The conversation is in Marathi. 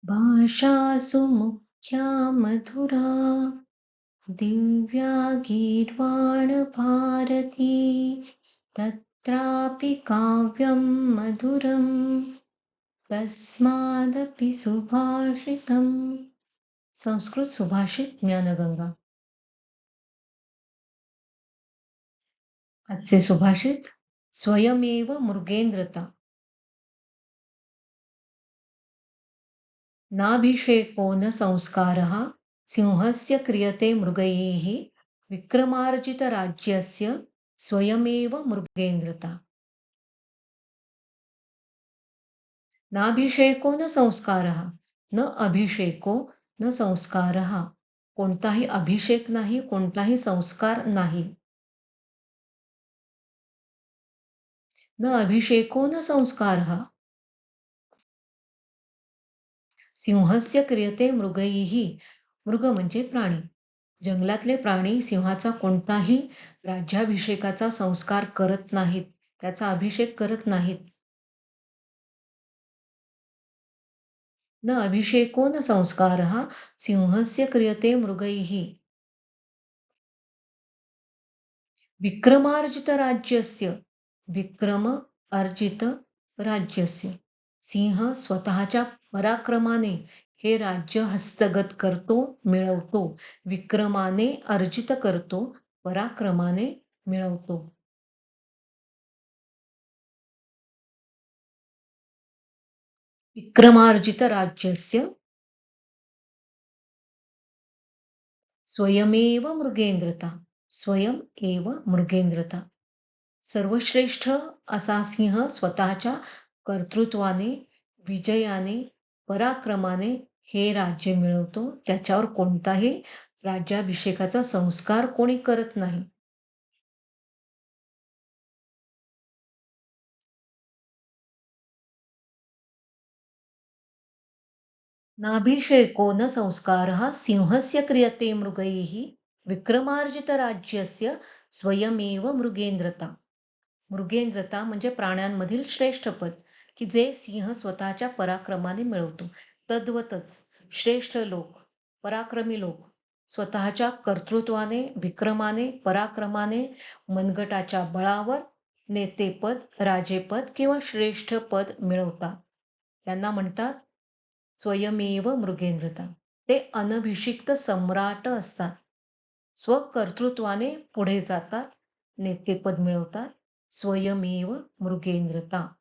भाषासु मुख्या मधुरा दिव्या गीर्वाणभारती तत्रापि काव्यं मधुरं तस्मादपि सुभाषितम्. संस्कृत सुभाषित ज्ञानगंगा. आजचे सुभाषित. स्वयमेव मृगेंद्रता. नाभिषेको न संस्कारः सिंहस्य क्रियते मृगैः विक्रमार्जितराज्यस्य स्वयमेव मृगेंद्रता. नाभिषेको न संस्कारः. न अभिषेको न संस्कारः. कोणताही अभिषेक नाही, कोणताही संस्कार नाही. न अभिषेको न संस्कारः. सिंहस्य क्रियते मृगैः. मृग म्हणजे प्राणी. जंगलातले प्राणी सिंहाचा कोणताही राज्याभिषेकाचा संस्कार करत नाहीत, त्याचा अभिषेक करत नाहीत. न अभिषेको न संस्कारः सिंहस्य क्रियते मृगैः विक्रमार्जित राज्यस्य. विक्रम अर्जित राज्यस्य. सिंह स्वतःच्या पराक्रमाने हे राज्य हस्तगत करतो, मिळवतो. विक्रमाने अर्जित करतो, पराक्रमाने मिळवतो. विक्रमार्जित राज्यस्य स्वयमेव मृगेंद्रता. स्वयं एव मृगेंद्रता. सर्वश्रेष्ठ असा सिंह स्वतःच्या कर्तृत्वाने, विजयाने, पराक्रमाने हे राज्य मिळवतो. त्याच्यावर कोणताही राज्याभिषेकाचा संस्कार कोणी करत नाही. नाभिषेको न संस्कारः सिंहस्य क्रियते मृगैः विक्रमार्जितराज्यस्य स्वयमेव मृगेंद्रता. मृगेंद्रता म्हणजे प्राण्यांमधील श्रेष्ठ पद, की जे सिंह स्वतःच्या पराक्रमाने मिळवतो. तद्वतच श्रेष्ठ लोक, पराक्रमी लोक स्वतःच्या कर्तृत्वाने, विक्रमाने, पराक्रमाने, मनगटाच्या बळावर नेतेपद, राजेपद किंवा श्रेष्ठ पद मिळवतात. त्यांना म्हणतात स्वयमेव मृगेंद्रता. ते अनभिषिक्त सम्राट असतात. स्वकर्तृत्वाने पुढे जातात, नेतेपद मिळवतात. स्वयमेव मृगेंद्रता.